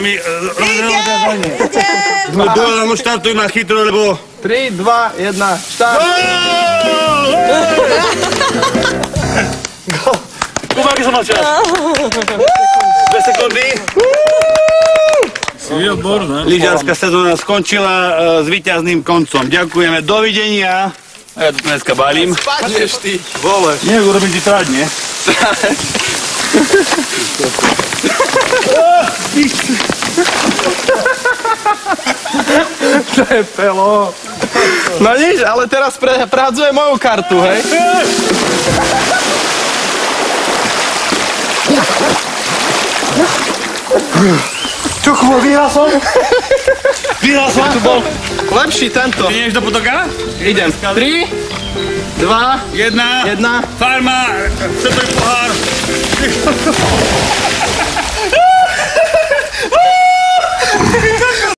mi... Duel mu štartuj ma chytro, lebo... 3, 2, 1, štart! Kuba, aký som mal čas? 2 sekundy. Si odborná. Lyžiarska sezóna skončila s víťazným koncom. Ďakujeme, dovidenia. A ja tu dneska balím. Spadneš ty! Vole. Nie, urobím ti tráť, nie? To je pelo. No nič, ale teraz prehadzuje moju kartu, hej? Čo, Kubo, vyhral som? Vyhral som? Tu bol lepší tento. Ty ideš do potoka? Idem. 3, 2, 1. 1. Farma, svetový pohár.